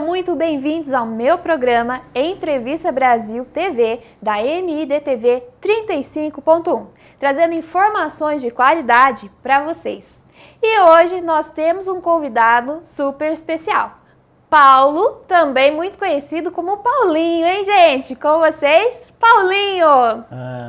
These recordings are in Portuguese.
Sejam muito bem-vindos ao meu programa Entrevista Brasil TV, da MIDTV 35.1, trazendo informações de qualidade para vocês. E hoje nós temos um convidado super especial, Paulo, também muito conhecido como Paulinho, hein, gente? Com vocês, Paulinho!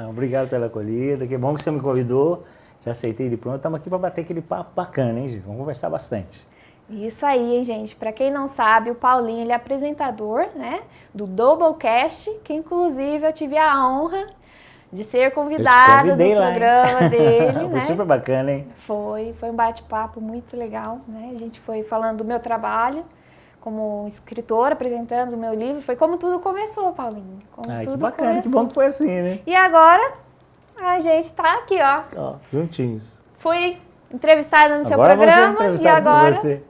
Obrigado pela acolhida, que bom que você me convidou, já aceitei de pronto. Estamos aqui para bater aquele papo bacana, hein, gente? Vamos conversar bastante. Isso aí, hein, gente? Para quem não sabe, o Paulinho, ele é apresentador, né, do Doublecast, que inclusive eu tive a honra de ser convidada do programa dele, né? Foi super bacana, hein? Foi um bate-papo muito legal, né? A gente foi falando do meu trabalho como escritora, apresentando o meu livro. Foi como tudo começou, Paulinho. Que bacana, começou. Que bom que foi assim, né? E agora a gente tá aqui, ó. Juntinhos. Fui entrevistada no seu programa e agora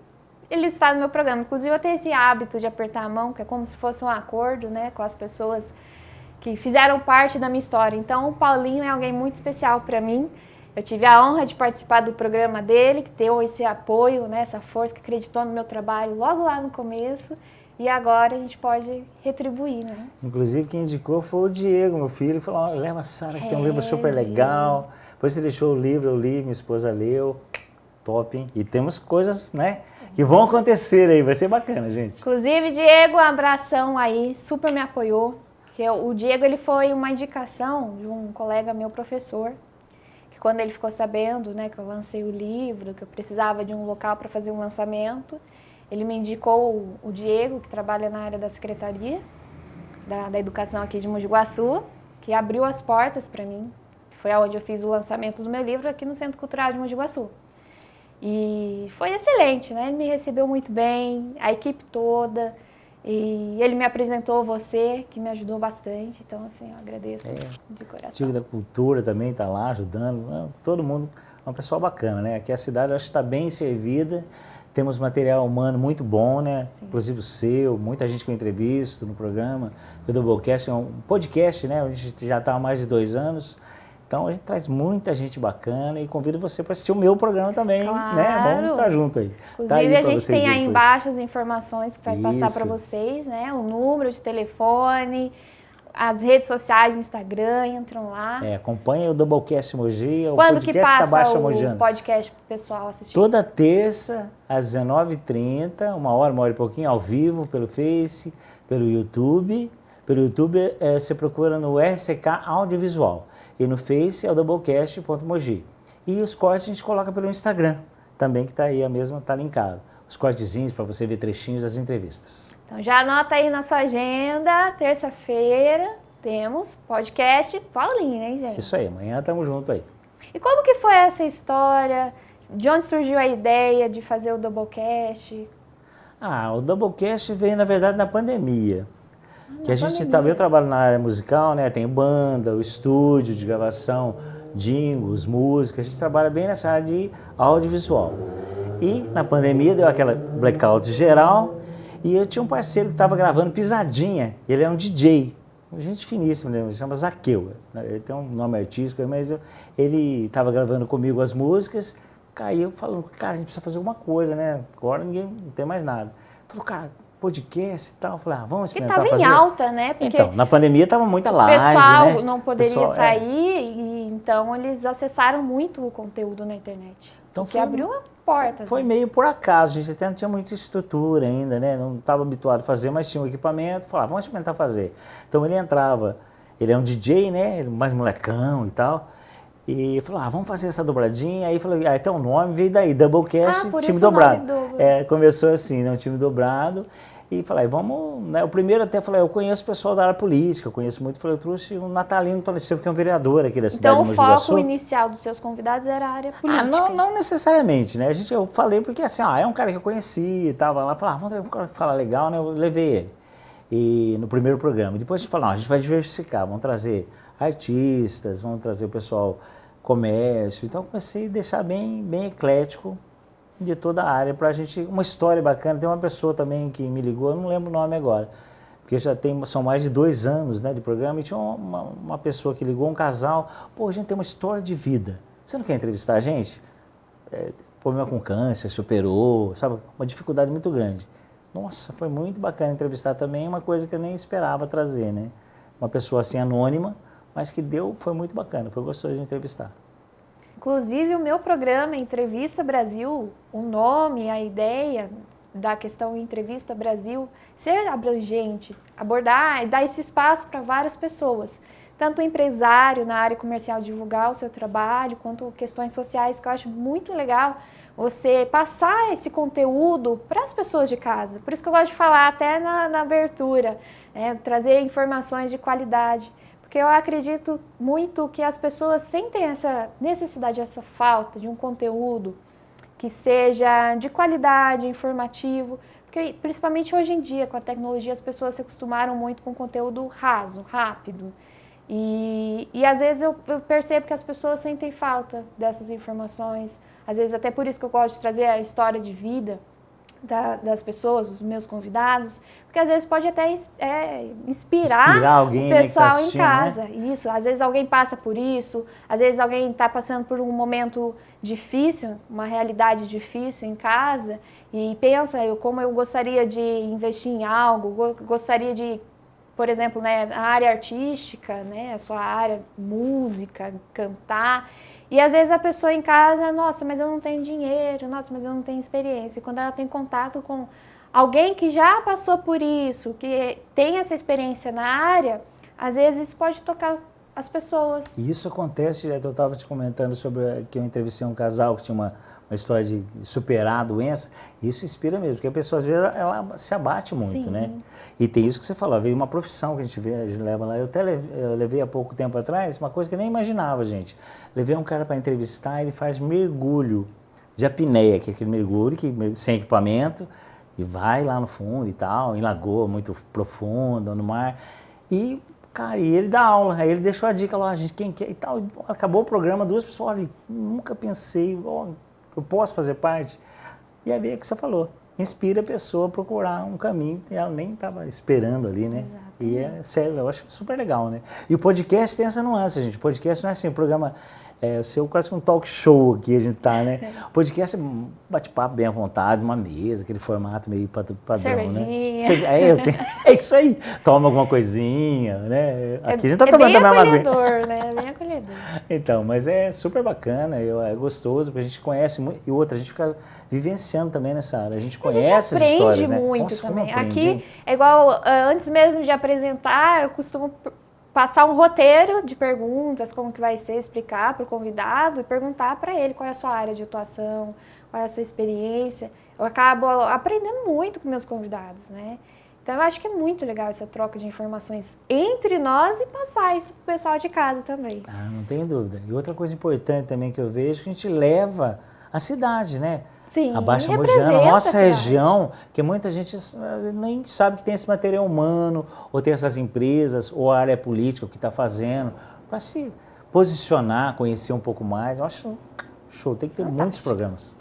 ele está no meu programa. Inclusive, eu tenho esse hábito de apertar a mão, que é como se fosse um acordo, né, com as pessoas que fizeram parte da minha história. Então, o Paulinho é alguém muito especial para mim. Eu tive a honra de participar do programa dele, que deu esse apoio, né, essa força, que acreditou no meu trabalho logo lá no começo. E agora a gente pode retribuir, né? Inclusive, quem indicou foi o Diego, meu filho. Ele falou, leva a Sara, que tem um livro super legal. Depois você deixou o livro, eu li, minha esposa leu. Top, hein? E temos coisas, né, que vão acontecer aí. Vai ser bacana, gente. Inclusive, Diego, um abração aí, super me apoiou. O Diego, ele foi uma indicação de um colega meu, professor, que quando ele ficou sabendo, né, que eu lancei o livro, que eu precisava de um local para fazer um lançamento, ele me indicou o Diego, que trabalha na área da Secretaria da Educação aqui de Mogi Guaçu, que abriu as portas para mim. Foi onde eu fiz o lançamento do meu livro aqui no Centro Cultural de Mogi Guaçu. E foi excelente, né? Ele me recebeu muito bem, a equipe toda, e ele me apresentou você, que me ajudou bastante. Então, assim, eu agradeço de coração. O Tico da Cultura também está lá ajudando, todo mundo é um pessoal bacana, né? Aqui a cidade, eu acho que está bem servida, temos material humano muito bom, né? Sim. Inclusive o seu, muita gente que eu entrevisto no programa, o Doublecast é um podcast, né? A gente já está há mais de 2 anos. Então, a gente traz muita gente bacana e convido você para assistir o meu programa também, claro, né? Vamos estar junto aí. Inclusive, tá aí a gente tem aí embaixo as informações que vai passar para vocês, né? O número de telefone, as redes sociais, Instagram, entram lá. Acompanha o Doublecast Mogi, o Quando podcast que passa da Baixa o Mogiana. podcast para o pessoal assistir? Toda terça, às 19h30, 1 hora e pouquinho, ao vivo, pelo Face, pelo YouTube. Pelo YouTube, você procura no RCK Audiovisual. E no Face é o doublecast.mogi. E os cortes a gente coloca pelo Instagram, também que está aí, a mesma está linkado. Os cortezinhos para você ver trechinhos das entrevistas. Então já anota aí na sua agenda, terça-feira temos podcast Paulinho, hein, gente? Isso aí, amanhã estamos juntos aí. E como que foi essa história? De onde surgiu a ideia de fazer o Doublecast? O Doublecast veio, na verdade, na pandemia. Que a gente também trabalha na área musical, né? Tem banda, o estúdio de gravação, jingles, música. A gente trabalha bem nessa área de audiovisual. E na pandemia deu aquela blackout geral e eu tinha um parceiro que estava gravando Pisadinha. Ele é um DJ, gente finíssima, né? Chama Zaqueu. Ele tem um nome artístico, mas ele estava gravando comigo as músicas. Caiu falando, cara, a gente precisa fazer alguma coisa, né? Agora ninguém não tem mais nada. Falou, cara, podcast e tal, falei, vamos experimentar fazer. Porque estava em alta, né? Porque então, na pandemia estava muita live, o pessoal, né? não poderia sair, e então eles acessaram muito o conteúdo na internet. Então que abriu a porta. Foi meio por acaso, a gente até não tinha muita estrutura ainda, né? Não estava habituado a fazer, mas tinha um equipamento, falava, vamos experimentar fazer. Então ele entrava, ele é um DJ, né? Mais molecão e tal. E falou, vamos fazer essa dobradinha. Aí falou, até o nome veio daí, Doublecast, time dobrado. Começou assim, né? Um time dobrado. E falei, vamos, né? O primeiro até falei, eu conheço o pessoal da área política, eu conheço muito. Falei, eu trouxe um Natalino Tony Silva, que é um vereador aqui da cidade de Mogi Guaçu. Então o foco inicial dos seus convidados era a área política? Não necessariamente, né? Eu falei porque assim, é um cara que eu conheci, tava lá, falei, vamos ter um cara que fala legal, né? Eu levei ele. E no primeiro programa. Depois a gente falou, a gente vai diversificar, vamos trazer artistas, vamos trazer o pessoal comércio. Então eu comecei a deixar bem eclético de toda a área, para a gente, uma história bacana. Tem uma pessoa também que me ligou, eu não lembro o nome agora, porque são mais de 2 anos, né, de programa, e tinha uma pessoa que ligou, um casal, a gente tem uma história de vida, você não quer entrevistar a gente? Problema com câncer, superou, sabe, uma dificuldade muito grande. Nossa, foi muito bacana entrevistar também, uma coisa que eu nem esperava trazer, né? Uma pessoa assim anônima, mas que foi muito bacana, foi gostoso de entrevistar. Inclusive, o meu programa Entrevista Brasil, o nome, a ideia da questão Entrevista Brasil, ser abrangente, abordar e dar esse espaço para várias pessoas, tanto o empresário na área comercial divulgar o seu trabalho, quanto questões sociais, que eu acho muito legal você passar esse conteúdo para as pessoas de casa. Por isso que eu gosto de falar até na abertura, né, trazer informações de qualidade. Porque eu acredito muito que as pessoas sentem essa necessidade, essa falta de um conteúdo que seja de qualidade, informativo, porque principalmente hoje em dia, com a tecnologia, as pessoas se acostumaram muito com conteúdo raso, rápido. E às vezes eu percebo que as pessoas sentem falta dessas informações, às vezes até por isso que eu gosto de trazer a história de vida das pessoas, dos meus convidados, porque às vezes pode até inspirar alguém, o pessoal, né, que tá em casa. né? Isso, às vezes alguém passa por isso, às vezes alguém está passando por um momento difícil, uma realidade difícil em casa e pensa como eu gostaria de investir em algo, gostaria de, por exemplo, né, a área artística, né, a sua área música, cantar. E às vezes a pessoa em casa, nossa, mas eu não tenho dinheiro, nossa, mas eu não tenho experiência. E quando ela tem contato com alguém que já passou por isso, que tem essa experiência na área, às vezes isso pode tocar as pessoas. E isso acontece, eu estava te comentando sobre que eu entrevistei um casal que tinha uma história de superar a doença, e isso inspira mesmo, porque a pessoa às vezes ela se abate muito, Sim. né? E tem isso que você falou, veio uma profissão que a gente leva lá, eu levei há pouco tempo atrás, uma coisa que eu nem imaginava, gente. Levei um cara para entrevistar, ele faz mergulho de apneia, que é aquele mergulho sem equipamento, e vai lá no fundo e tal, em lagoa muito profunda, no mar, e cara, e ele dá aula, aí ele deixou a dica lá, gente, quem quer e tal. Acabou o programa, 2 pessoas, olha, nunca pensei, eu posso fazer parte. E aí é o que você falou, inspira a pessoa a procurar um caminho que ela nem estava esperando ali, né? Exatamente. E é sério, eu acho super legal, né? E o podcast tem essa nuance, gente. O podcast não é assim, o programa o seu quase um talk show aqui a gente tá, né? O podcast é um bate-papo bem à vontade, uma mesa, aquele formato meio padrão, né? É isso aí. Toma alguma coisinha, né? Aqui a gente tá tomando também uma aguinha. É bem acolhedor, né? É bem acolhedor. Então, mas é super bacana, é gostoso, porque a gente conhece muito, e outra, a gente fica vivenciando também nessa área, a gente conhece as histórias, né? A gente aprende muito Nossa, também. aprende, Aqui é igual, antes mesmo de apresentar, eu costumo passar um roteiro de perguntas, como que vai ser, explicar para o convidado e perguntar para ele qual é a sua área de atuação, qual é a sua experiência. Eu acabo aprendendo muito com meus convidados, né? Então eu acho que é muito legal essa troca de informações entre nós e passar isso para o pessoal de casa também. Ah, não tem dúvida. E outra coisa importante também que eu vejo, que a gente leva a cidade, né? Sim, a Baixa Mogiana, a nossa região, que muita gente nem sabe que tem esse material humano, ou tem essas empresas, ou a área política, o que está fazendo, para se posicionar, conhecer um pouco mais. Eu acho show, tem que ter muitos programas.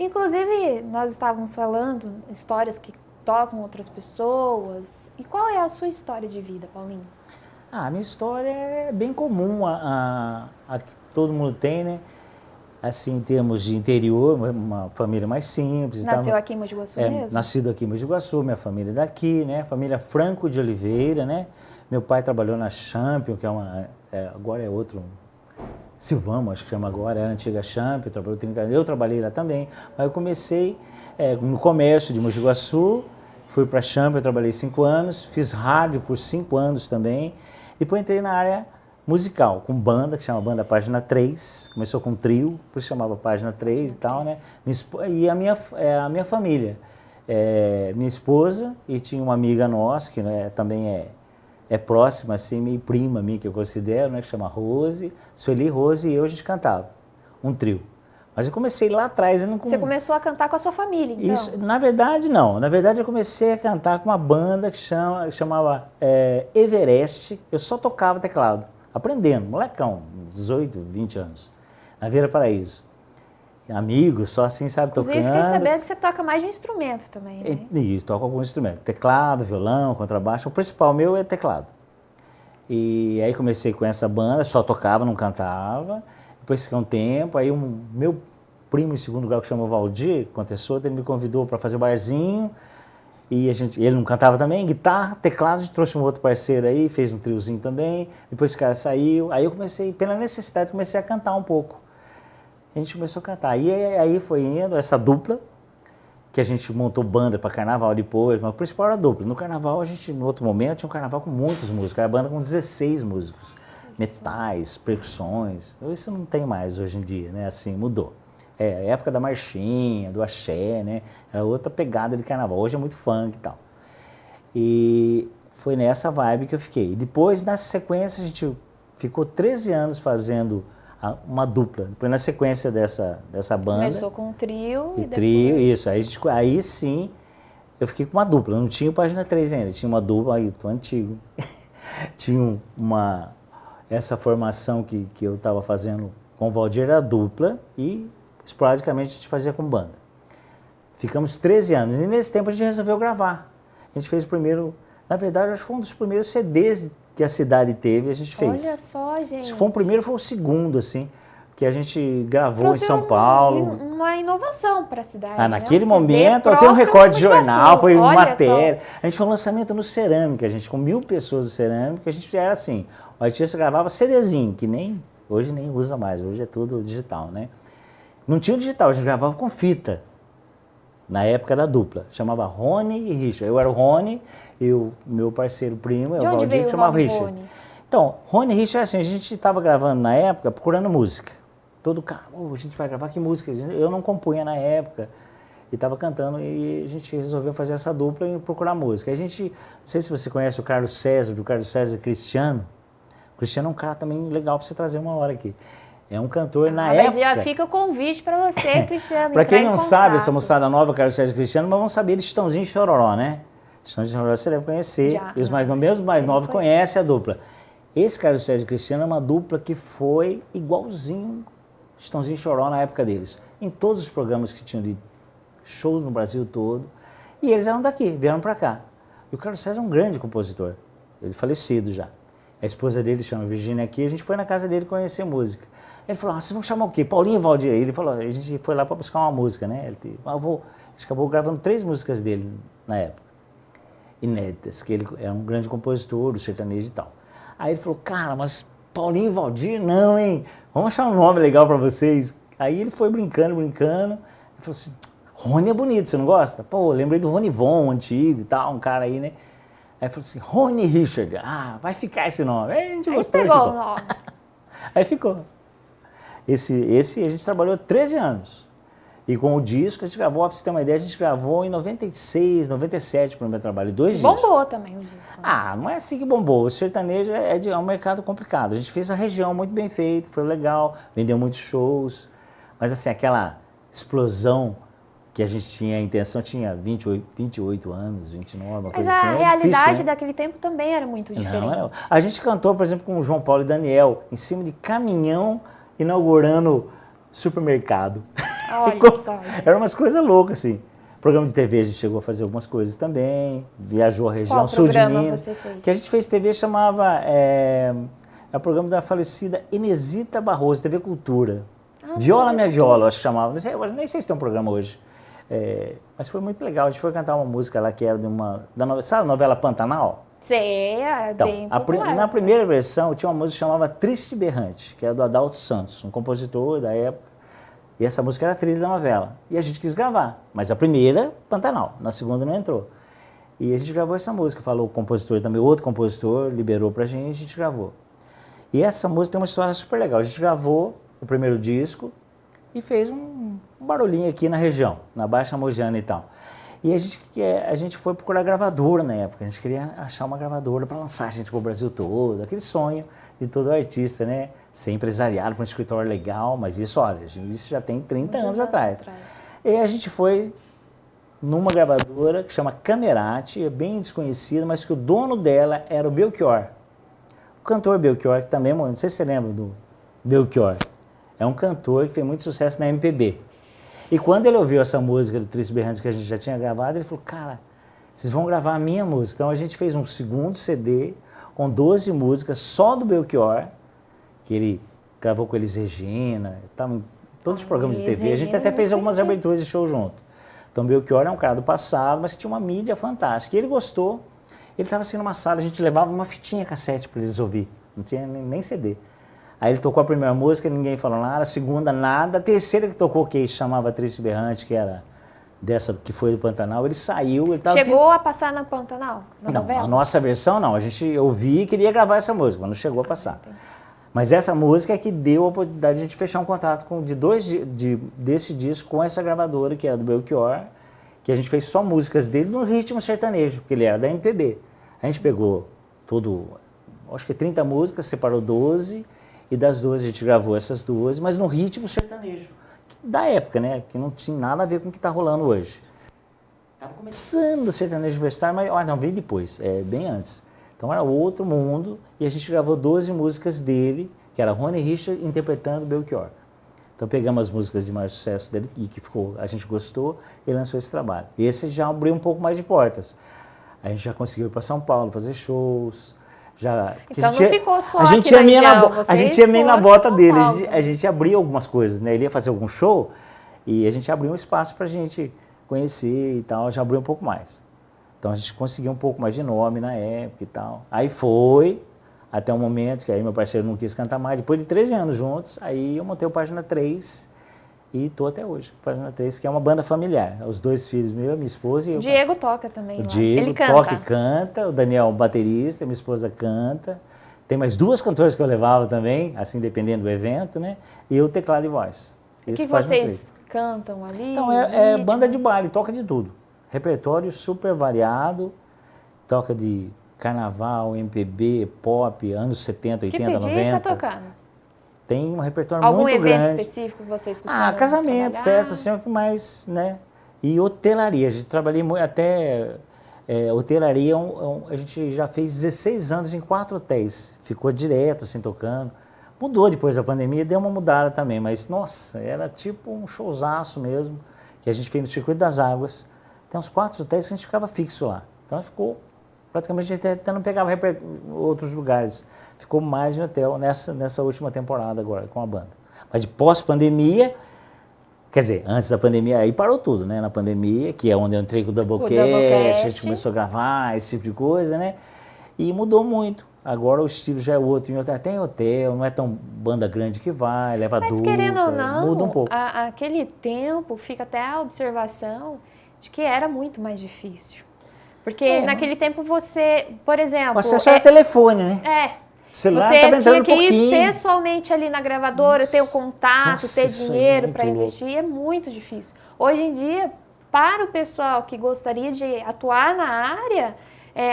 Inclusive, nós estávamos falando histórias que tocam outras pessoas. E qual é a sua história de vida, Paulinho? A minha história é bem comum, a que todo mundo tem, né? Assim, em termos de interior, uma família mais simples. Nasceu aqui em Mogi Guaçu mesmo? Nascido aqui em Mogi Guaçu, minha família é daqui, né? Família Franco de Oliveira, né? Meu pai trabalhou na Champion, que agora é outro, Silvamo, acho que chama agora, era a antiga Champion, trabalhou 30 anos, eu trabalhei lá também. Mas eu comecei no comércio de Mogi Guaçu, fui para a Champion, trabalhei 5 anos, fiz rádio por 5 anos também, depois entrei na área musical, com banda, que chama Banda Página 3, começou com um trio, por isso chamava Página 3 e tal, né? E a minha família, minha esposa, e tinha uma amiga nossa, que também é próxima, assim, meio prima minha, que eu considero, né? Que chama Rose, Sueli, Rose, e eu, a gente cantava, um trio. Mas eu comecei lá atrás. Você começou a cantar com a sua família, então? Isso, na verdade, não. Na verdade, eu comecei a cantar com uma banda que chamava Everest, eu só tocava teclado. Aprendendo, molecão, 18, 20 anos, na Vera Paraíso. Amigos, só assim, sabe, Inclusive, tocando. fiquei sabendo que você toca mais de um instrumento também, né? Isso, toco alguns instrumentos. Teclado, violão, contrabaixo. O principal meu é teclado. E aí comecei com essa banda, só tocava, não cantava. Depois fiquei um tempo, aí meu primo em segundo grau, que chama Valdir Contessor, ele me convidou para fazer o barzinho. E ele não cantava também, guitarra, teclado, a gente trouxe um outro parceiro aí, fez um triozinho também. Depois esse cara saiu, aí eu comecei, pela necessidade, comecei a cantar um pouco. A gente começou a cantar. E aí foi indo essa dupla, que a gente montou banda para carnaval depois, mas o principal era a dupla. No carnaval, no outro momento, tinha um carnaval com muitos músicos, era a banda com 16 músicos. Metais, percussões, isso não tem mais hoje em dia, né? Assim, mudou. É a época da marchinha, do axé, né? Era outra pegada de carnaval. Hoje é muito funk e tal. E foi nessa vibe que eu fiquei. E depois, na sequência, a gente ficou 13 anos fazendo uma dupla. Depois, na sequência dessa banda... Começou com um trio e depois... Trio, isso. Aí sim, eu fiquei com uma dupla. Não tinha o Página 3 ainda. Tinha uma dupla, aí, tô antigo. Tinha essa formação que eu estava fazendo com o Valdir era dupla e esporadicamente a gente fazia com banda. Ficamos 13 anos e nesse tempo a gente resolveu gravar. A gente fez o primeiro, na verdade acho que foi um dos primeiros CDs que a cidade teve, a gente fez. Olha só, gente. Se foi o primeiro, foi o segundo, assim, que a gente gravou em São Paulo. Uma inovação para a cidade. Naquele né? momento, até um recorde de jornal, foi uma matéria. Só. A gente foi um lançamento no Cerâmica, a gente com 1000 pessoas no Cerâmica, a gente era assim, o artista gravava CDzinho, que hoje nem usa mais, hoje é tudo digital, né? Não tinha o digital, a gente gravava com fita, na época da dupla, chamava Rony e Richard. Eu era o Rony e o meu parceiro primo, o Valdir, que chamava Richard. Rony? Então, Rony e Richard, assim, a gente estava gravando na época, procurando música. Todo carro, a gente vai gravar que música? Eu não compunha na época e estava cantando e a gente resolveu fazer essa dupla e procurar música. Não sei se você conhece o Carlos César, do Carlos César Cristiano. O Cristiano é um cara também legal para você trazer uma hora aqui. É um cantor na época... Mas já fica o convite para você, Cristiano. Para quem não sabe, essa moçada nova, Carlos César Cristiano, mas vão saber de Chitãozinho e Chororó, né? Chitãozinho e Chororó você deve conhecer. Já, e os mais novos conhecem a dupla. Esse Carlos César Cristiano é uma dupla que foi igualzinho Chitãozinho e Chororó na época deles. Em todos os programas que tinham de shows no Brasil todo. E eles eram daqui, vieram para cá. E o Carlos César é um grande compositor. Ele falecido já. A esposa dele chama Virgínia aqui, a gente foi na casa dele conhecer música. Ele falou, vocês vão chamar o quê? Paulinho e Valdir? Ele falou, a gente foi lá para buscar uma música, né? A gente acabou gravando 3 músicas dele na época, inéditas, que ele é um grande compositor, do sertanejo e tal. Aí ele falou, cara, mas Paulinho e Valdir, não, hein? Vamos achar um nome legal para vocês. Aí ele foi brincando. Ele falou assim, Rony é bonito, você não gosta? Pô, lembrei do Rony Von, antigo e tal, um cara aí, né? Aí falou assim, Rony Richard, vai ficar esse nome. Aí a gente gostou. Aí pegou o nome. Aí ficou. Esse a gente trabalhou 13 anos. E com o disco a gente gravou, pra você ter uma ideia, a gente gravou em 96, 97 para o meu trabalho, 2 discos. Bombou também o disco. Né? Não é assim que bombou. O sertanejo é um mercado complicado. A gente fez a região muito bem feita, foi legal, vendeu muitos shows. Mas assim, aquela explosão que a gente tinha, a intenção tinha 28 anos, 29, uma coisa assim. Mas a realidade difícil, né? daquele tempo também era muito diferente. Não. A gente cantou, por exemplo, com o João Paulo e Daniel, em cima de caminhão, inaugurando supermercado. Olha só. Eram umas coisas loucas, assim. Programa de TV a gente chegou a fazer algumas coisas também, viajou a região sul de Minas. Você fez? Que a gente fez TV, chamava, é o programa da falecida Inesita Barroso, TV Cultura. Viola Minha Viola, acho que chamava. Nem sei se tem um programa hoje. Mas foi muito legal, a gente foi cantar uma música lá que era sabe a novela Pantanal? Sei, então, bem popular. Na primeira versão tinha uma música que chamava Triste Berrante, que era do Adalto Santos, um compositor da época. E essa música era a trilha da novela. E a gente quis gravar, mas a primeira, Pantanal, na segunda não entrou. E a gente gravou essa música, falou o compositor também, outro compositor, liberou pra gente, a gente gravou. E essa música tem uma história super legal, a gente gravou o primeiro disco e fez um barulhinho aqui na região, na Baixa Mogiana e tal. E a gente foi procurar gravadora na época, a gente queria achar uma gravadora para lançar a gente pro Brasil todo, aquele sonho de todo artista, né? Ser empresariado com um escritório legal, mas isso, olha, isso já tem 30 anos atrás. E a gente foi numa gravadora que chama Camerati, é bem desconhecida, mas que o dono dela era o Belchior. O cantor Belchior, que também, não sei se você lembra do Belchior, é um cantor que fez muito sucesso na MPB. E quando ele ouviu essa música do Triste Berrante que a gente já tinha gravado, ele falou, cara, vocês vão gravar a minha música. Então a gente fez um segundo CD com 12 músicas só do Belchior, que ele gravou com Elis Regina, estava em todos os programas de TV. A gente até fez algumas aberturas de show junto. Então, Belchior é um cara do passado, mas tinha uma mídia fantástica. E ele gostou. Ele estava assim numa sala, a gente levava uma fitinha cassete para eles ouvir. Não tinha nem CD. Aí ele tocou a primeira música, ninguém falou nada. A segunda, nada. A terceira que tocou, que chamava Triste Berrante, que era dessa que foi do Pantanal, ele saiu. Ele tava Chegou a passar na Pantanal? Na não, novela? a nossa versão não. A gente ouvia e queria gravar essa música, mas não chegou a passar. Mas essa música é que deu a oportunidade de a gente fechar um contrato desse disco com essa gravadora, que era do Belchior, que a gente fez só músicas dele no ritmo sertanejo, porque ele era da MPB. A gente pegou acho que 30 músicas, separou 12, e das 12 a gente gravou essas 12, mas no ritmo sertanejo, da época, né? Que não tinha nada a ver com o que está rolando hoje. Estava começando o sertanejo universitário, mas não, veio depois, bem antes. Então era outro mundo, e a gente gravou 12 músicas dele, que era Rony Richard interpretando Belchior. Então pegamos as músicas de maior sucesso dele, e que a gente gostou, e lançou esse trabalho. Esse já abriu um pouco mais de portas. A gente já conseguiu ir para São Paulo, fazer shows. Então não ficou só a gente aqui na região, a gente ia meio na bota dele, a gente abria algumas coisas, né? Ele ia fazer algum show, e a gente abriu um espaço para a gente conhecer e tal, já abriu um pouco mais. Então a gente conseguiu um pouco mais de nome na época e tal. Aí foi até um momento que aí meu parceiro não quis cantar mais. Depois de 13 anos juntos, aí eu montei o Página 3 e estou até hoje. Página 3, que é uma banda familiar. Os 2 filhos meus, minha esposa e eu. O Diego toca também. O lá. Diego Ele canta. toca e canta, o Daniel baterista, minha esposa canta. Tem mais 2 cantoras que eu levava também, assim, dependendo do evento, né? E eu teclado e voz. O que vocês cantam ali? Então, é banda de baile, toca de tudo. Repertório super variado, toca de carnaval, MPB, pop, anos 70, 80, 90. Que dia tá tocando? Tem um repertório Algum muito grande. Algum evento específico que vocês costumam casamento, trabalhar? festa, assim, é o que mais, né? E hotelaria, a gente trabalhei até... hotelaria, a gente já fez 16 anos em 4 hotéis. Ficou direto, assim, tocando. Mudou depois da pandemia, deu uma mudada também, mas, nossa, era tipo um showzaço mesmo, que a gente fez no Circuito das Águas. Tem uns 4 hotéis que a gente ficava fixo lá. Então, ficou, praticamente, a gente até não pegava outros lugares. Ficou mais em hotel nessa última temporada agora, com a banda. Mas de pós-pandemia, quer dizer, antes da pandemia, aí parou tudo, né? Na pandemia, que é onde eu entrei com o Doublecast, a gente começou a gravar, esse tipo de coisa, né? E mudou muito. Agora o estilo já é outro, até em hotel, não é tão banda grande que vai, leva dupla, querendo ou não, muda um pouco. Aquele tempo fica até a observação de que era muito mais difícil. Porque naquele tempo você, por exemplo... O acesso era telefone, né? O celular estava entrando você tinha que ir pouquinho. pessoalmente ali na gravadora, ter o contato, ter dinheiro para investir, é muito difícil. Hoje em dia, para o pessoal que gostaria de atuar na área,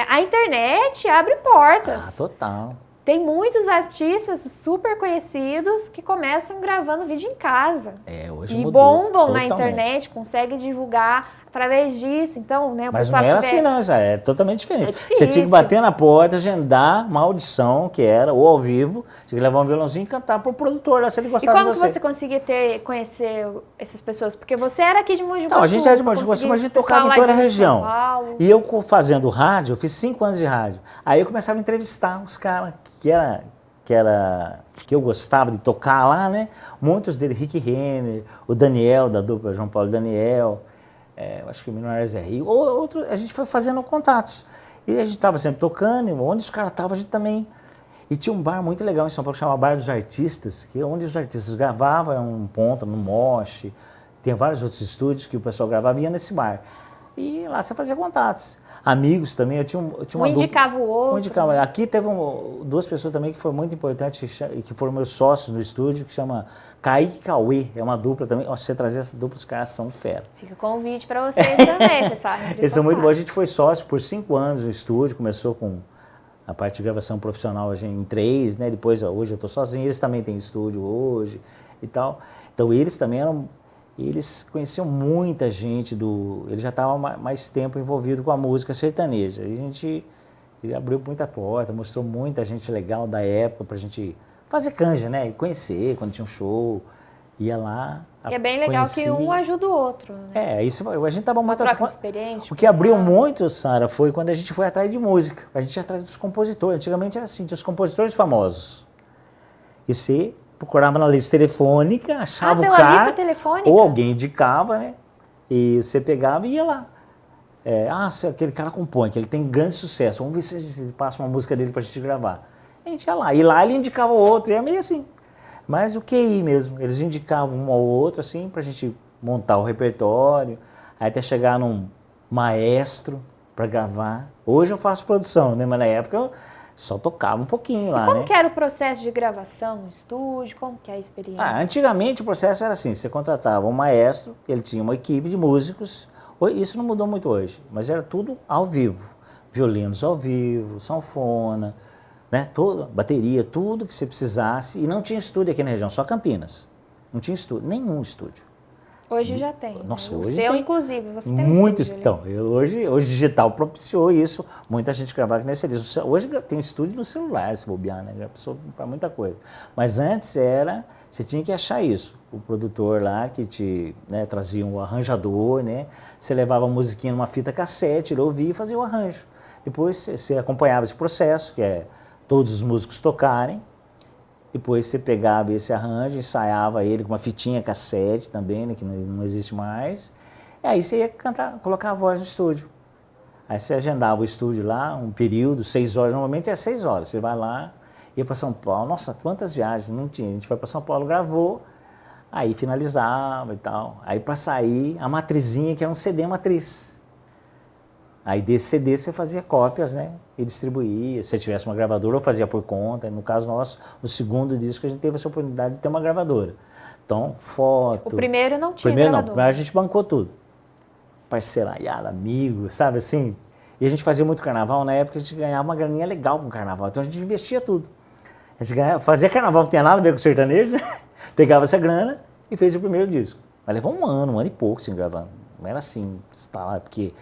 a internet abre portas. Total. Tem muitos artistas super conhecidos que começam gravando vídeo em casa. Hoje e mudou, bombam totalmente. na internet, conseguem divulgar através disso. Então, né, mas não era assim, não, é totalmente diferente. É difícil. Você tinha que bater na porta, agendar uma audição, que era, ou ao vivo, tinha que levar um violãozinho e cantar pro produtor lá, se ele gostava de você. E como que você conseguia conhecer essas pessoas? Porque você era aqui de Mogi Guaçu. Não, a gente era de Mogi Guaçu, mas a gente tocava em toda a região. E eu fazendo rádio, eu fiz 5 anos de rádio. Aí eu começava a entrevistar os caras que eu gostava de tocar lá, né? Muitos deles, Rick Renner, o Daniel, da dupla João Paulo e Daniel, eu acho que o Menor Zé Rio, outro, a gente foi fazendo contatos. E a gente estava sempre tocando, e onde os caras estavam, a gente também... E tinha um bar muito legal em São Paulo, que chamava Bar dos Artistas, que é onde os artistas gravavam, um ponto, no Moche, tem vários outros estúdios que o pessoal gravava e ia nesse bar. E lá você fazia contatos. Amigos também, eu tinha uma dupla. Indicava o outro. Indicava. Aqui teve 2 pessoas também que foram muito importantes e que foram meus sócios no estúdio, que chama Kaique e Cauê. É uma dupla também. Se você trazer essa dupla, os caras são fera. Fica o convite para vocês também, pessoal. Eles são muito bons. A gente foi sócio por 5 anos no estúdio, começou com a parte de gravação profissional a gente, em 3, né? Depois, hoje eu estou sozinho, eles também têm estúdio hoje e tal. Então eles também eles conheciam muita gente eles já estavam mais tempo envolvidos com a música sertaneja. E ele abriu muita porta, mostrou muita gente legal da época pra gente fazer canja, né? E conhecer quando tinha um show, ia lá. E é bem legal que um ajuda o outro, né? Isso, a gente tava muito... Troca de experiência. O que abriu muito, Sara, foi quando a gente foi atrás de música. A gente ia atrás dos compositores. Antigamente era assim, tinha os compositores famosos. E você procurava na lista telefônica, achava o cara, lista telefônica? ou alguém indicava, né? E você pegava e ia lá. Se aquele cara compõe, que ele tem grande sucesso, vamos ver se ele passa uma música dele pra gente gravar. A gente ia lá. E lá ele indicava o outro, e é meio assim. Mas o QI mesmo, eles indicavam um ao outro, assim, pra gente montar o repertório, aí até chegar num maestro para gravar. Hoje eu faço produção, né? Mas na época eu só tocava um pouquinho lá, como né? que era o processo de gravação no estúdio? Como que é a experiência? Antigamente o processo era assim, você contratava um maestro, ele tinha uma equipe de músicos, isso não mudou muito hoje, mas era tudo ao vivo. Violinos ao vivo, sanfona, né? Bateria, tudo que você precisasse. E não tinha estúdio aqui na região, só Campinas. Não tinha estúdio, nenhum estúdio. Hoje já tem. Nossa, né? hoje o seu, tem inclusive, você tem muito estúdio. Então, hoje o digital propiciou isso. Muita gente gravava aqui nesse disco. Hoje tem estúdio no celular, se bobear, né? Já precisou para muita coisa. Mas antes você tinha que achar isso. O produtor lá que te trazia um arranjador, né? Você levava a musiquinha numa fita cassete, ele ouvia e fazia o arranjo. Depois você acompanhava esse processo, que é todos os músicos tocarem. Depois você pegava esse arranjo, ensaiava ele com uma fitinha cassete também, né, que não existe mais. E aí você ia cantar, colocar a voz no estúdio. Aí você agendava o estúdio lá, um período, 6 horas, normalmente é 6 horas. Você vai lá, ia para São Paulo. Nossa, quantas viagens, não tinha. A gente foi para São Paulo, gravou, aí finalizava e tal. Aí para sair, a matrizinha, que era um CD matriz. Aí desse CD você fazia cópias, né? E distribuía. Se você tivesse uma gravadora, ou fazia por conta. No caso nosso, o segundo disco, a gente teve essa oportunidade de ter uma gravadora. Então, foto... O primeiro não tinha primeiro gravadora. não, a gente bancou tudo. Parceiraiada, amigo, sabe assim? E a gente fazia muito carnaval, na época a gente ganhava uma graninha legal com carnaval. Então a gente investia tudo. A gente fazia carnaval, não tinha nada a ver com sertanejo, né? Pegava essa grana e fez o primeiro disco. Mas levou um ano e pouco sem gravar. Não era assim, instalar, porque...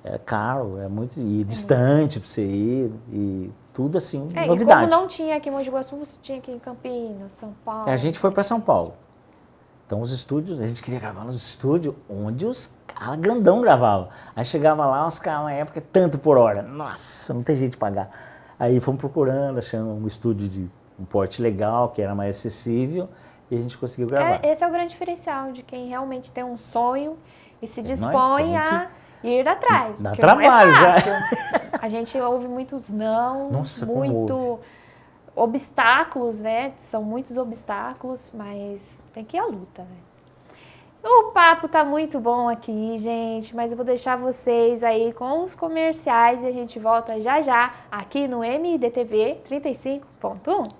É caro, é muito distante para você ir e tudo assim, novidade. E como não tinha aqui em Mogi Guaçu, você tinha aqui em Campinas, São Paulo. A gente foi para São Paulo. Então os estúdios, a gente queria gravar nos estúdios onde os caras grandão gravavam. Aí chegava lá, os caras na época, tanto por hora. Nossa, não tem jeito de pagar. Aí fomos procurando, achando um estúdio de um porte legal, que era mais acessível, e a gente conseguiu gravar. Esse é o grande diferencial de quem realmente tem um sonho e se dispõe a... ir atrás, dá porque trabalho não é fácil. já. A gente ouve muitos não, Nossa, muito obstáculos, né? São muitos obstáculos, mas tem que ir à luta, né? O papo tá muito bom aqui, gente, mas eu vou deixar vocês aí com os comerciais e a gente volta já já aqui no MIDTV 35.1.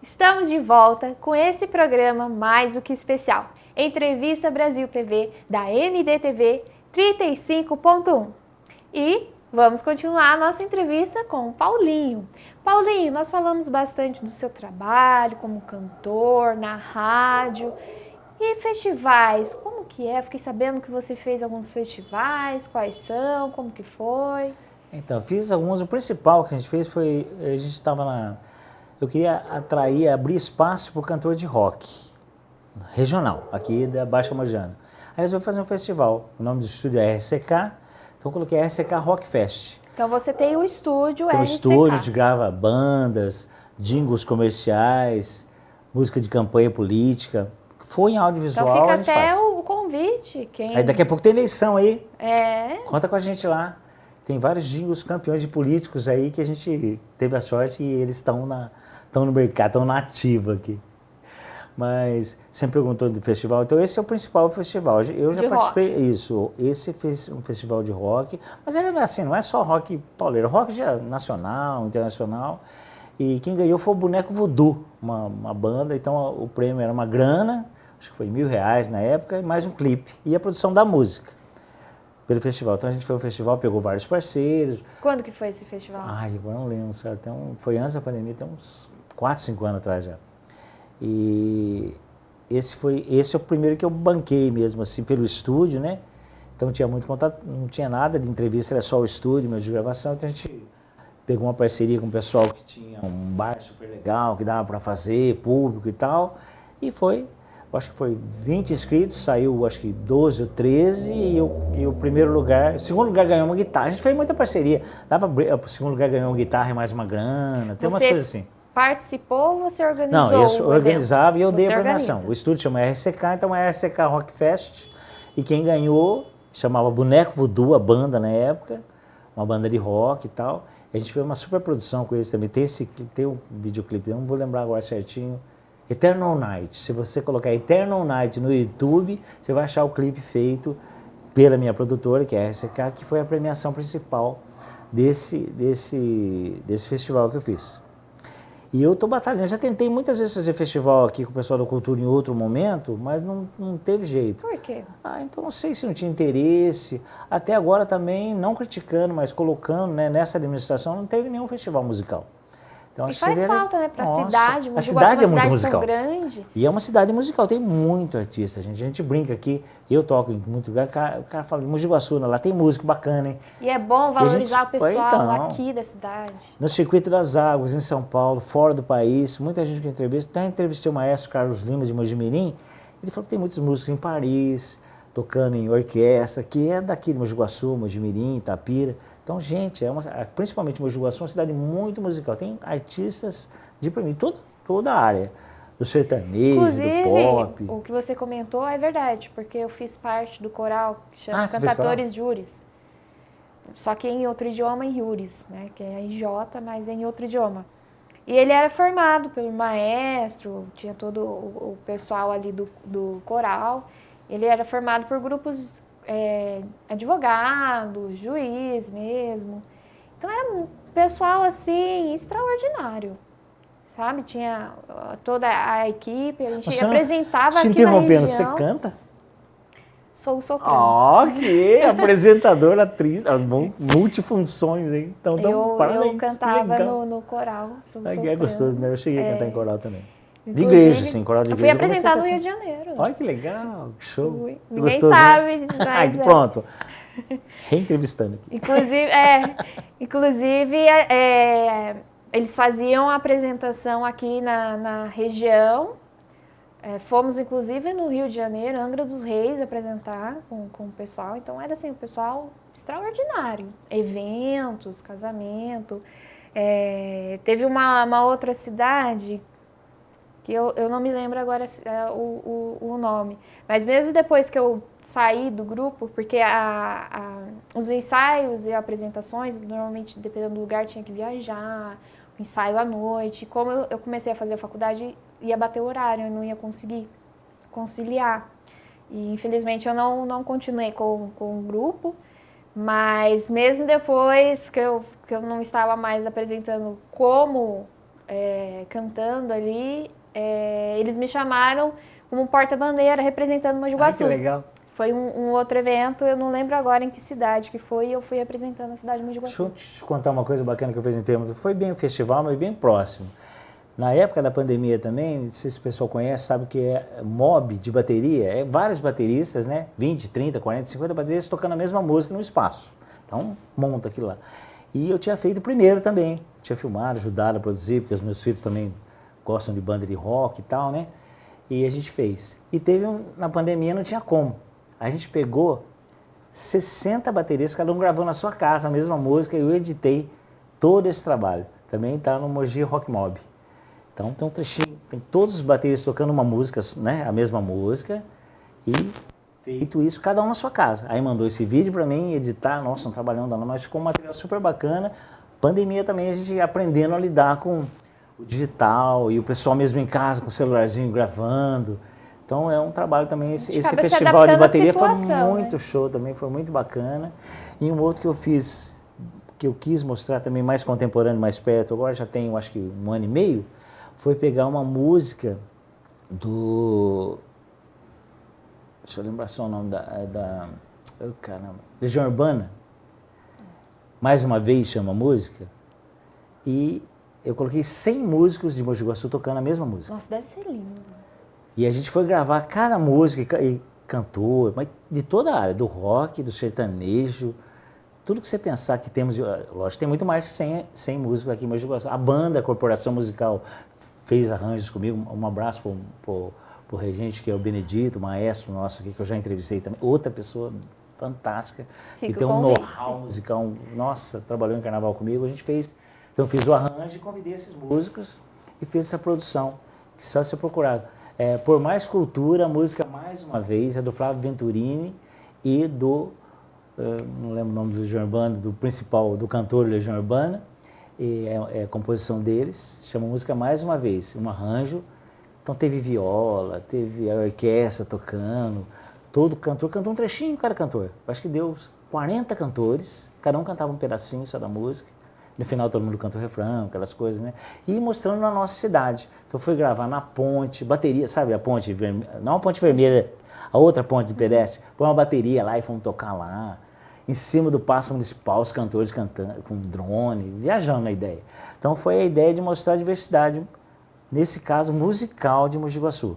Estamos de volta com esse programa mais do que especial, Entrevista Brasil TV da MIDTV 35.1. E vamos continuar a nossa entrevista com o Paulinho. Paulinho, nós falamos bastante do seu trabalho como cantor, na rádio e festivais. Como que é? Fiquei sabendo que você fez alguns festivais, quais são, como que foi? Então, fiz alguns, o principal que a gente fez foi, a gente estava na... Eu queria atrair, abrir espaço para o cantor de rock regional, aqui da Baixa Mogiana. Aí resolvi fazer um festival, o nome do estúdio é RCK, então eu coloquei RCK Rock Fest. Então você tem o estúdio Tem um RCK. estúdio, a gente grava bandas, jingles comerciais, música de campanha política. Foi em audiovisual, Então fica a gente até faz. o convite. Quem... Aí daqui a pouco tem eleição aí. É. Conta com a gente lá. Tem vários jingles campeões de políticos aí que a gente teve a sorte e eles estão no mercado, estão na ativa aqui. Mas você me perguntou do festival, então esse é o principal festival. Eu já De participei, rock. isso, esse fez um festival de rock, mas ele é assim, não é só rock pauleiro, rock já nacional, internacional. E quem ganhou foi o Boneco Voodoo, uma banda. Então o prêmio era uma grana, acho que foi R$1.000 na época, e mais um clipe. E a produção da música pelo festival. Então a gente foi ao festival, pegou vários parceiros. Quando que foi esse festival? Ai, agora não lembro, sabe? Foi antes da pandemia, tem uns 4, 5 anos atrás já. E esse é o primeiro que eu banquei mesmo, assim, pelo estúdio, né? Então tinha muito contato, não tinha nada de entrevista, era só o estúdio mesmo de gravação. Então a gente pegou uma parceria com o pessoal que tinha um bar super legal, que dava para fazer, público e tal. E foi, acho que foi 20 inscritos, saiu acho que 12 ou 13 e o primeiro lugar, o segundo lugar ganhou uma guitarra. A gente fez muita parceria. O segundo lugar ganhou uma guitarra e mais uma grana, tem umas coisas assim. Participou ou você organizou? Não, eu organizava e eu dei a premiação. Organiza. O estúdio chama RCK, então é RCK Rock Fest. E quem ganhou chamava Boneco Voodoo, a banda na época, uma banda de rock e tal. A gente fez uma super produção com eles também. Tem um videoclipe, eu não vou lembrar agora certinho. Eternal Night. Se você colocar Eternal Night no YouTube, você vai achar o clipe feito pela minha produtora, que é a RCK, que foi a premiação principal desse festival que eu fiz. E eu estou batalhando. Já tentei muitas vezes fazer festival aqui com o pessoal da cultura em outro momento, mas não teve jeito. Por quê? Então não sei se não tinha interesse. Até agora também, não criticando, mas colocando, né, nessa administração, não teve nenhum festival musical. Então, e faz falta, né, para a cidade. A cidade é muito tão musical. Grande. E é uma cidade musical, tem muito artista, gente. A gente brinca aqui, eu toco em muito lugar, o cara fala de Mogi Guaçu, lá tem músico bacana, hein? E é bom valorizar o pessoal então, aqui da cidade. No Circuito das Águas, em São Paulo, fora do país, muita gente que entrevista. Até entrevistei o maestro Carlos Lima de Mojimirim, ele falou que tem muitos músicos em Paris, tocando em orquestra, que é daqui de Mogi Guaçu, Mojimirim, Itapira. Então, gente, principalmente Mogi Guaçu é uma cidade muito musical. Tem artistas de, para mim, toda a área. Do sertanejo, inclusive, do pop. O que você comentou é verdade, porque eu fiz parte do coral que chama você Cantadores Júris. Só que em outro idioma, em Júris, né? Que é em J, mas em outro idioma. E ele era formado pelo maestro, tinha todo o pessoal ali do coral. Ele era formado por grupos advogados, juiz mesmo. Então era um pessoal assim extraordinário, sabe? Tinha toda a equipe, a gente apresentava aqui na região. Te interrompendo, você canta? Sou soprano. Ok, apresentadora, atriz, multifunções, hein? Então, eu cantava no coral, sou soprano. É gostoso, né? Eu cheguei a cantar em coral também. Inclusive, de igreja, sim, coral de igreja. Eu fui apresentada no Rio de Janeiro. Olha que legal, que show. Ninguém gostoso, sabe. Né? Mas, pronto. Reentrevistando aqui. Inclusive eles faziam a apresentação aqui na região. Fomos, inclusive, no Rio de Janeiro, Angra dos Reis, apresentar com o pessoal. Então, era assim, o pessoal extraordinário. Eventos, casamento. Teve uma outra cidade que eu não me lembro agora o nome. Mas mesmo depois que eu saí do grupo, porque os ensaios e apresentações, normalmente, dependendo do lugar, tinha que viajar, o ensaio à noite. Como eu comecei a fazer a faculdade, ia bater o horário, eu não ia conseguir conciliar. E, infelizmente, eu não continuei com o grupo, mas mesmo depois que eu não estava mais apresentando como cantando ali, eles me chamaram como porta-bandeira representando Mogi Guaçu. Que legal. Foi um outro evento, eu não lembro agora em que cidade que foi, e eu fui representando a cidade de Mogi Guaçu. Deixa eu te contar uma coisa bacana que eu fiz em termos. Foi bem o festival, mas bem próximo. Na época da pandemia também, não sei se o pessoal conhece, sabe que é mob de bateria, vários bateristas, né? 20, 30, 40, 50 bateristas tocando a mesma música no espaço. Então, monta aquilo lá. E eu tinha feito primeiro também, tinha filmado, ajudado a produzir, porque os meus filhos também gostam de banda de rock e tal, né? E a gente fez. E na pandemia não tinha como. A gente pegou 60 bateristas, cada um gravou na sua casa a mesma música, e eu editei todo esse trabalho. Também está no Mogi Rock Mob. Então tem um trechinho, tem todos os bateristas tocando uma música, né, a mesma música, e feito isso, cada um na sua casa. Aí mandou esse vídeo para mim, editar, nossa, um trabalhão danado, mas ficou um material super bacana. Pandemia também, a gente aprendendo a lidar com o digital, e o pessoal mesmo em casa, com o celularzinho gravando. Então é um trabalho também, esse festival de bateria foi muito show também, foi muito bacana. E um outro que eu fiz, que eu quis mostrar também mais contemporâneo, mais perto, agora já tenho acho que 1 ano e meio, foi pegar uma música do... Deixa eu lembrar só o nome oh, caramba, Legião Urbana. Mais uma vez chama a música. E eu coloquei 100 músicos de Mogi Guaçu tocando a mesma música. Nossa, deve ser lindo. E a gente foi gravar cada música e cantor, mas de toda a área, do rock, do sertanejo, tudo que você pensar que temos, lógico, tem muito mais que 100 músicos aqui em Mogi Guaçu. A banda, a Corporação Musical, fez arranjos comigo. Um abraço para o regente, que é o Benedito, o maestro nosso aqui, que eu já entrevistei também. Outra pessoa fantástica, que tem um know-how musical. Nossa, trabalhou em carnaval comigo. A gente fez, então fiz o arranjo e convidei esses músicos e fiz essa produção, que só se procurar. Por Mais Cultura, a música, mais uma vez, é do Flávio Venturini e do, não lembro o nome do Legião Urbana, do principal, do cantor Legião Urbana, e é a composição deles, chama música mais uma vez, um arranjo. Então teve viola, teve a orquestra tocando, todo cantor cantou um trechinho, cada cantor. Acho que deu 40 cantores, cada um cantava um pedacinho só da música. No final todo mundo canta o refrão, aquelas coisas, né? E mostrando na nossa cidade. Então foi gravar na ponte, bateria, sabe a ponte vermelha? Não a ponte vermelha, a outra ponte de pedestre. Põe uma bateria lá e fomos tocar lá. Em cima do Paço Municipal, os cantores cantando com drone, viajando na ideia. Então foi a ideia de mostrar a diversidade, nesse caso musical, de Mogi Guaçu.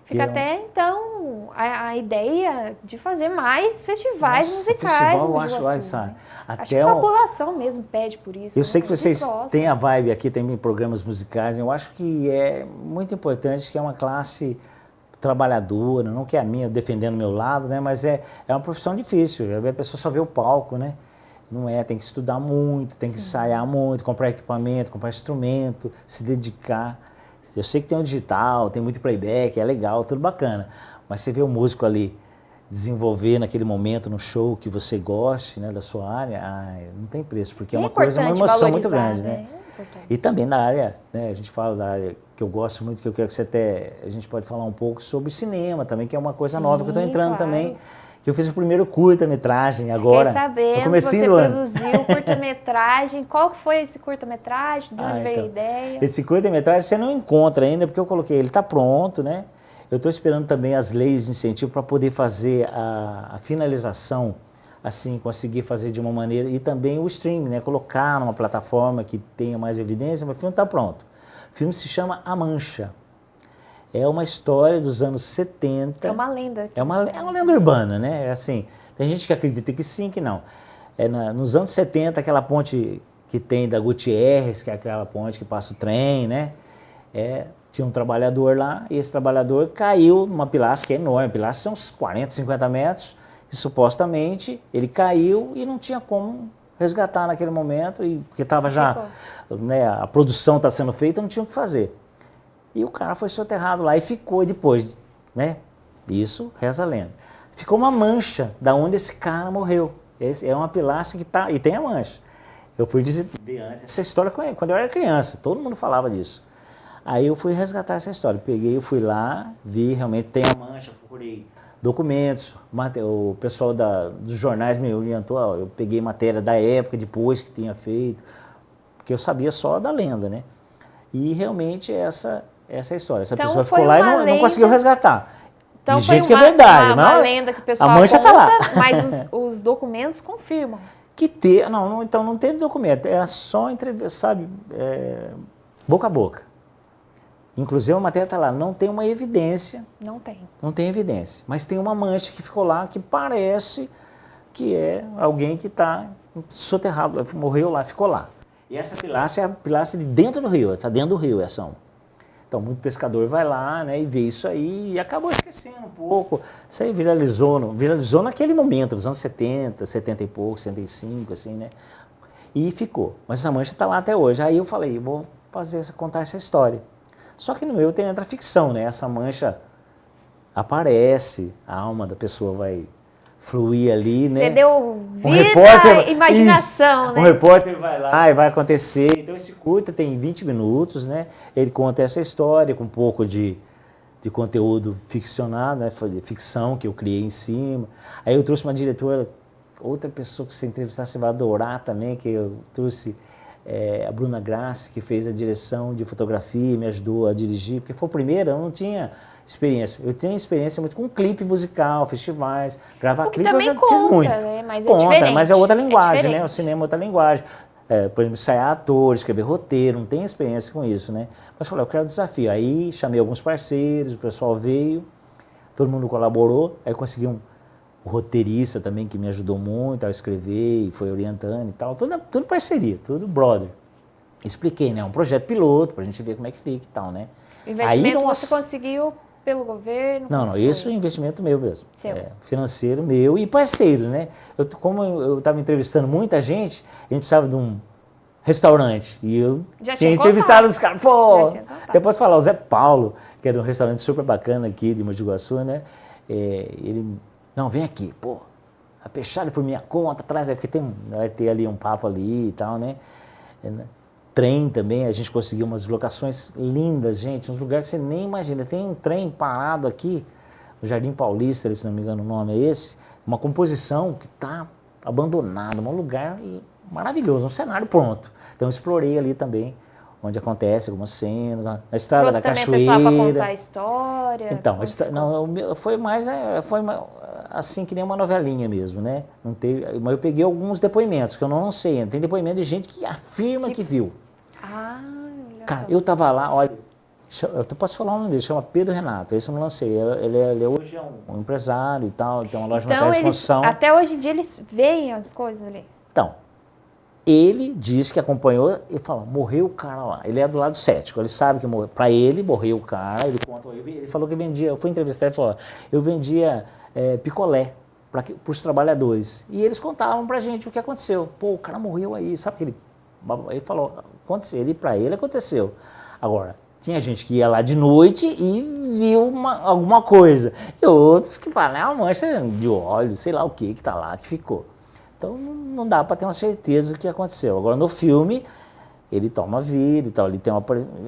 Fica até então a ideia de fazer mais festivais musicais. Festival, no eu acho, Guaçu, sabe? né? Até acho que a população mesmo pede por isso. Eu sei que vocês gostam. têm a vibe aqui, tem programas musicais. Eu acho que é muito importante, que é uma classe trabalhadora, não que é a minha, defendendo o meu lado, né? Mas é uma profissão difícil. A pessoa só vê o palco, né? Não é, tem que estudar muito, tem que ensaiar muito, comprar equipamento, comprar instrumento, se dedicar. Eu sei que tem o digital, tem muito playback, é legal, tudo bacana. Mas você vê o músico ali desenvolver naquele momento no show que você goste, né, da sua área, não tem preço, porque é uma coisa, uma emoção muito grande, né? E também na área, né, a gente fala da área que eu gosto muito, que eu quero que a gente pode falar um pouco sobre cinema também, que é uma coisa nova que eu estou entrando também. Que eu fiz o primeiro curta-metragem agora. Fiquei sabendo que você produziu curta-metragem. Qual que foi esse curta-metragem? De onde veio a ideia? Esse curta-metragem você não encontra ainda, porque eu coloquei, ele está pronto, né? Eu estou esperando também as leis de incentivo para poder fazer a finalização, assim, conseguir fazer de uma maneira, e também o streaming, né? Colocar numa plataforma que tenha mais evidência, mas o filme está pronto. O filme se chama A Mancha. É uma história dos anos 70. É uma lenda. É uma lenda urbana, né? É assim, tem gente que acredita que sim, que não. Nos anos 70, aquela ponte que tem da Gutierrez, que é aquela ponte que passa o trem, né? Tinha um trabalhador lá, e esse trabalhador caiu numa pilastra que é enorme. A pilastra são uns 40, 50 metros, e supostamente ele caiu e não tinha como resgatar naquele momento, porque estava já, né, a produção está sendo feita, não tinha o que fazer. E o cara foi soterrado lá e ficou depois, né? Isso, reza a lenda. Ficou uma mancha da onde esse cara morreu. É uma pilastra que tá, e tem a mancha. Eu fui visitar antes essa história quando eu era criança, todo mundo falava disso. Aí eu fui resgatar essa história. Eu fui lá, vi, realmente tem a mancha, procurei documentos, o pessoal dos jornais me orientou, eu peguei matéria da época, depois que tinha feito, porque eu sabia só da lenda, né? E realmente essa história. Essa pessoa ficou lá e não conseguiu resgatar. Então de jeito que é verdade. Uma lenda que o pessoal a mancha conta, tá lá. mas os documentos confirmam. Então não teve documento, era só entrevista, sabe, boca a boca. Inclusive a matéria está lá, não tem uma evidência. Não tem. Não tem evidência, mas tem uma mancha que ficou lá que parece que é alguém que está soterrado, morreu lá, ficou lá. E essa pilastra é a pilastra de dentro do rio, está dentro do rio essa. Então, muito pescador vai lá, né, e vê isso aí e acabou esquecendo um pouco. Isso aí viralizou naquele momento, dos anos 70, 70 e pouco, 75, assim, né? E ficou. Mas essa mancha está lá até hoje. Aí eu falei, vou contar essa história. Só que no meu entra a ficção, né? Essa mancha aparece, a alma da pessoa vai fluir ali, né? Você deu vida, imaginação, né? Um repórter vai lá e vai acontecer. Então esse curta tem 20 minutos, né? Ele conta essa história com um pouco de conteúdo ficcionado, né? Ficção que eu criei em cima. Aí eu trouxe uma diretora outra pessoa que você entrevistar, você vai adorar também, que eu trouxe a Bruna Grassi, que fez a direção de fotografia, me ajudou a dirigir, porque foi o primeiro, eu não tinha experiência. Eu tenho experiência muito com clipe musical, festivais, gravar clipe eu já fiz muito. Né? Mas Conta, mas é outra linguagem, né? O diferente. cinema é outra linguagem. Por exemplo, ensaiar ator, escrever roteiro, não tenho experiência com isso, né? Mas falei, eu quero desafio. Aí chamei alguns parceiros, o pessoal veio, todo mundo colaborou, aí consegui um roteirista também que me ajudou muito a escrever e foi orientando e tal, tudo parceria, tudo brother. Expliquei, né? Um projeto piloto pra gente ver como é que fica e tal, né? O investimento você conseguiu pelo governo? Não, isso é investimento meu mesmo. Seu. Financeiro meu e parceiro, né? Como eu estava entrevistando muita gente, a gente precisava de um restaurante e eu tinha entrevistado os caras. Pô, depois falar, o Zé Paulo, que era um restaurante super bacana aqui de Mogi de Guaçu, né? Ele, não, vem aqui, pô, a Peixalho por minha conta, atrás, porque vai ter ali um papo ali e tal, né? Trem também, a gente conseguiu umas locações lindas, gente, uns lugares que você nem imagina. Tem um trem parado aqui, no Jardim Paulista, se não me engano o nome é esse, uma composição que está abandonada, um lugar maravilhoso, um cenário pronto. Então eu explorei ali também, onde acontece algumas cenas, na Estrada da Cachoeira. Também pessoal para contar a história? Então, não, foi mais assim que nem uma novelinha mesmo, né? Não teve, mas eu peguei alguns depoimentos que eu não sei, tem depoimento de gente que afirma que viu. Ah, cara, eu tava lá, olha, eu posso falar o nome dele, chama Pedro Renato, esse eu não lancei, ele hoje é um empresário e tal, tem uma loja de materiais de construção. Até hoje em dia eles veem as coisas ali? Então, ele disse que acompanhou e fala, morreu o cara lá. Ele é do lado cético, ele sabe que morreu. Para ele, morreu o cara, ele falou que vendia, eu fui entrevistar ele falou, eu vendia picolé para os trabalhadores. E eles contavam pra gente o que aconteceu. Pô, o cara morreu aí, sabe que ele falou, aconteceu, para ele aconteceu. Agora, tinha gente que ia lá de noite e viu alguma coisa. E outros que falam, é uma mancha de óleo, sei lá o que tá lá, que ficou. Então não dá para ter uma certeza do que aconteceu. Agora no filme, ele toma vida e tal, ele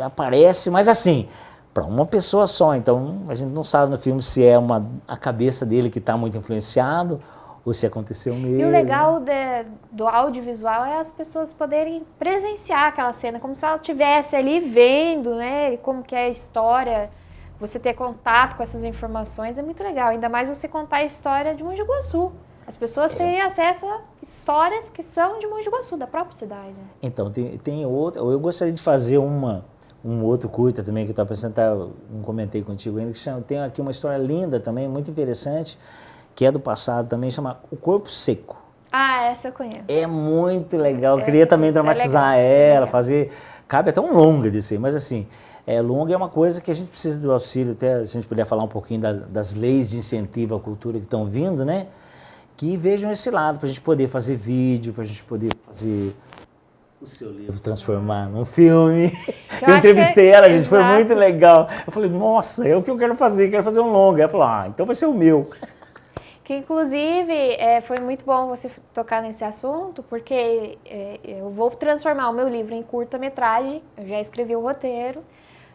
aparece, mas assim, para uma pessoa só. Então a gente não sabe no filme se é a cabeça dele que está muito influenciado ou se aconteceu mesmo. E o legal do audiovisual é as pessoas poderem presenciar aquela cena, como se ela estivesse ali vendo, né, como que é a história. Você ter contato com essas informações é muito legal, ainda mais você contar a história de Mogi de Guaçu. As pessoas têm acesso a histórias que são de Mogi de Guaçu, da própria cidade. Então, tem outra. Eu gostaria de fazer um outro curta também, que eu estava pensando, não comentei contigo ainda, que tem aqui uma história linda também, muito interessante, que é do passado também, chama O Corpo Seco. Ah, essa eu conheço. É muito legal, eu queria também dramatizar ela, fazer... Cabe até um longa desse aí, mas assim... longa é uma coisa que a gente precisa do auxílio, até a gente puder falar um pouquinho das leis de incentivo à cultura que estão vindo, né? Que vejam esse lado, para a gente poder fazer vídeo, para a gente poder fazer o seu livro, transformar num filme. Eu entrevistei ela, gente, foi muito legal. Eu falei, nossa, é o que eu quero fazer um longa. Ela falou, então vai ser o meu. Que inclusive foi muito bom você tocar nesse assunto, porque eu vou transformar o meu livro em curta-metragem, eu já escrevi o roteiro,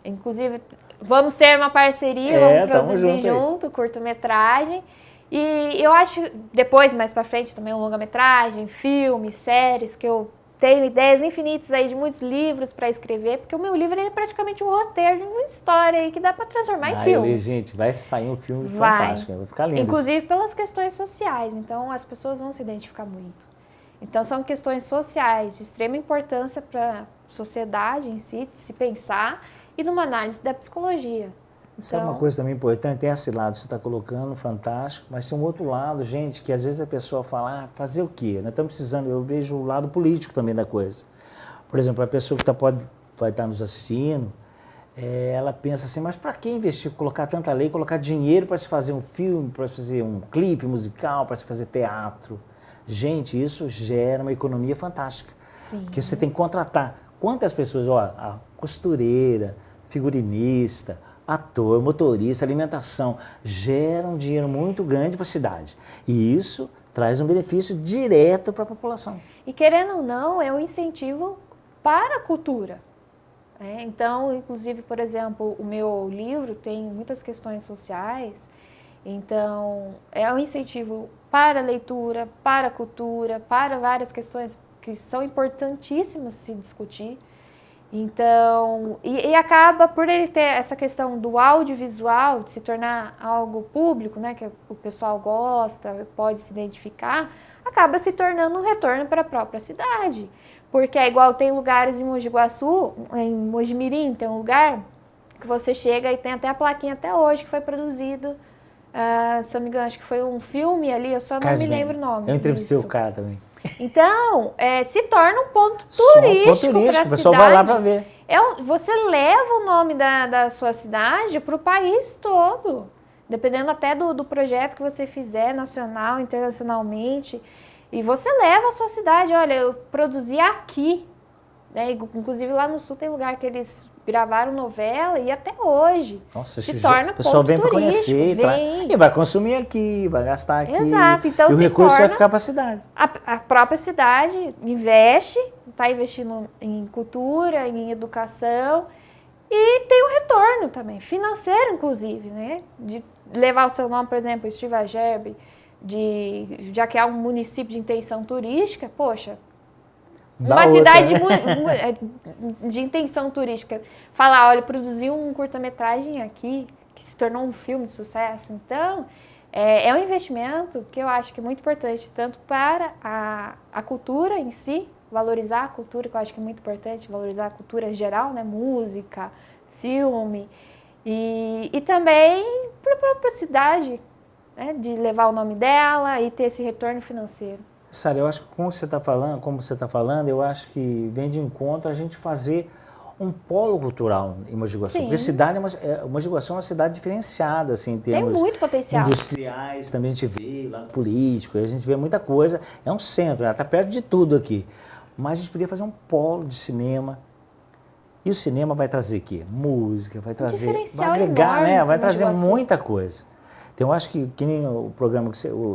inclusive vamos ter uma parceria, vamos produzir junto curta-metragem. E eu acho, depois, mais pra frente, também um longa-metragem, filmes, séries, que eu tenho ideias infinitas aí de muitos livros para escrever, porque o meu livro é praticamente um roteiro de uma história aí que dá para transformar em filme. Gente, vai sair um filme fantástico, vai ficar lindo. Inclusive pelas questões sociais, então as pessoas vão se identificar muito. Então são questões sociais de extrema importância para a sociedade em si, de se pensar, e numa análise da psicologia. Isso é uma coisa também importante, tem esse lado que você está colocando, fantástico, mas tem um outro lado, gente, que às vezes a pessoa fala, fazer o quê? Nós estamos precisando, eu vejo o lado político também da coisa. Por exemplo, a pessoa que vai estar nos assistindo, ela pensa assim, mas para que investir, colocar tanta lei, colocar dinheiro para se fazer um filme, para se fazer um clipe musical, para se fazer teatro? Gente, isso gera uma economia fantástica. Sim. Porque você tem que contratar. Quantas pessoas, a costureira, figurinista, ator, motorista, alimentação, gera um dinheiro muito grande para a cidade. E isso traz um benefício direto para a população. E querendo ou não, é um incentivo para a cultura. Então, inclusive, por exemplo, o meu livro tem muitas questões sociais, então é um incentivo para a leitura, para a cultura, para várias questões que são importantíssimas se discutir. Então, e acaba por ele ter essa questão do audiovisual, de se tornar algo público, né, que o pessoal gosta, pode se identificar, acaba se tornando um retorno para a própria cidade. Porque é igual, tem lugares em Mogi Guaçu, em Mojimirim, tem um lugar que você chega e tem até a plaquinha até hoje, que foi produzido, se eu não me engano, acho que foi um filme ali, eu só não me lembro o nome. Eu entrevistei disso. o cara também. Então, se torna um ponto turístico para a cidade. O pessoal vai lá para ver. Você leva o nome da sua cidade para o país todo, dependendo até do projeto que você fizer, nacional, internacionalmente, e você leva a sua cidade. Olha, eu produzi aqui, né? Inclusive lá no sul tem lugar que eles gravaram novela e até hoje. Nossa, se torna o pessoal vem para conhecer e vai consumir aqui, vai gastar aqui. Exato, então e o recurso vai ficar para a cidade. A própria cidade investe, está investindo em cultura, em educação e tem um retorno também, financeiro inclusive, né? De levar o seu nome, por exemplo, Estiva Gerbe, já que é um município de intenção turística, poxa, uma cidade de intenção turística. Falar, olha, produziu um curta-metragem aqui, que se tornou um filme de sucesso. Então, é um investimento que eu acho que é muito importante, tanto para a cultura em si, valorizar a cultura, que eu acho que é muito importante, valorizar a cultura em geral, né? Música, filme, e também para a própria cidade, né? De levar o nome dela e ter esse retorno financeiro. Sara, eu acho que como você está falando, eu acho que vem de encontro a gente fazer um polo cultural em Mogi Guaçu. Porque a cidade Mogi Guaçu é uma cidade diferenciada, assim, em termos tem muito potencial. Industriais, também a gente vê, lado político, a gente vê muita coisa. É um centro, ela está perto de tudo aqui. Mas a gente poderia fazer um polo de cinema. E o cinema vai trazer o quê? Música, vai trazer, vai agregar, né? Vai trazer muita coisa. Então, eu acho que nem o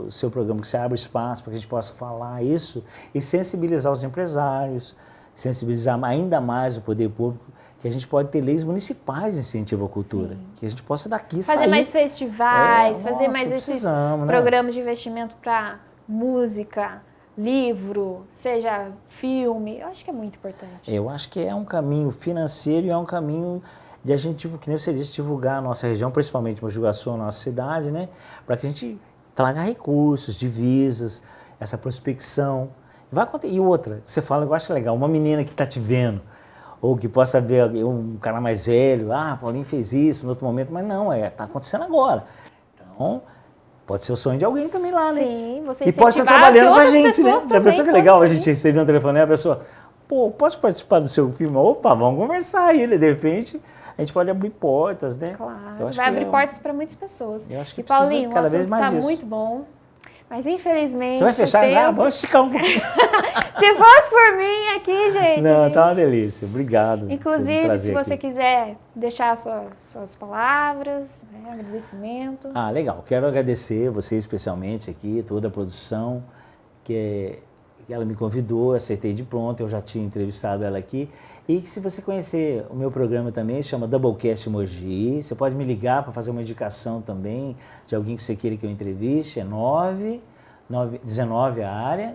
seu programa que você abre espaço para que a gente possa falar isso e sensibilizar os empresários, sensibilizar ainda mais o poder público, que a gente pode ter leis municipais de incentivo à cultura, sim, que a gente possa daqui sair. Fazer mais festivais, fazer mais esses programas de investimento para música, livro, seja filme, eu acho que é muito importante. Eu acho que é um caminho financeiro e é um caminho de a gente, que nem você disse, divulgar a nossa região, principalmente Mogi Guaçu, a nossa cidade, né? Para que a gente traga recursos, divisas, essa prospecção. E outra, você fala, eu acho legal, uma menina que está te vendo, ou que possa ver um cara mais velho, Paulinho fez isso no outro momento, mas não, está acontecendo agora. Então, pode ser o sonho de alguém também lá, né? Sim, você e pode estar trabalhando com a gente, né? A pessoa que é legal, a gente receber um telefone, a pessoa, posso participar do seu filme? Opa, vamos conversar aí, né? De repente, a gente pode abrir portas, né? Claro, vai abrir portas para muitas pessoas. Eu acho que Paulinho, cada vez mais disso. Está muito bom, mas infelizmente... Você vai fechar já? Vamos esticar um pouquinho. Se fosse por mim aqui, gente... Não, tá uma delícia. Obrigado. Inclusive, se você quiser deixar suas palavras, né, agradecimento. Legal. Quero agradecer você especialmente aqui, toda a produção, que ela me convidou, aceitei de pronto, eu já tinha entrevistado ela aqui. E que se você conhecer o meu programa também, chama Doublecast Mogi, você pode me ligar para fazer uma indicação também de alguém que você queira que eu entreviste, é 19 a área,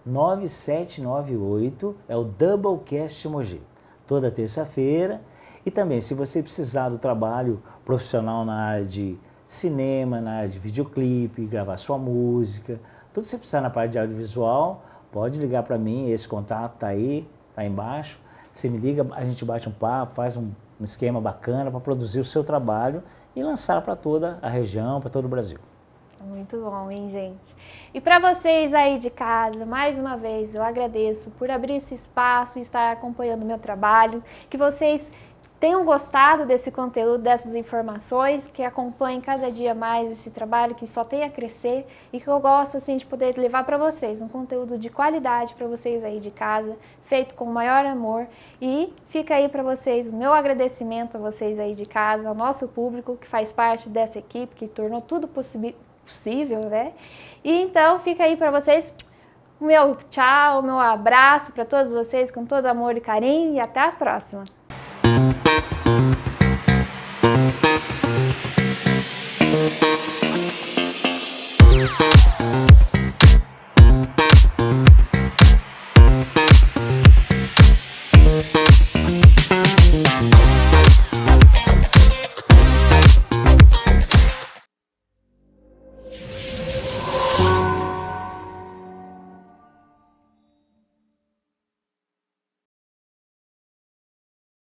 99655-9798, é o Doublecast Mogi, toda terça-feira. E também, se você precisar do trabalho profissional na área de cinema, na área de videoclipe, gravar sua música, tudo que você precisar na parte de audiovisual, pode ligar para mim, esse contato está aí, está embaixo. Você me liga, a gente bate um papo, faz um esquema bacana para produzir o seu trabalho e lançar para toda a região, para todo o Brasil. Muito bom, hein, gente? E para vocês aí de casa, mais uma vez, eu agradeço por abrir esse espaço e estar acompanhando o meu trabalho, que vocês tenham gostado desse conteúdo, dessas informações, que acompanhem cada dia mais esse trabalho, que só tem a crescer e que eu gosto assim, de poder levar para vocês um conteúdo de qualidade para vocês aí de casa, feito com o maior amor. E fica aí para vocês o meu agradecimento a vocês aí de casa, ao nosso público que faz parte dessa equipe, que tornou tudo possível, né? E então fica aí para vocês o meu tchau, o meu abraço para todos vocês com todo amor e carinho e até a próxima.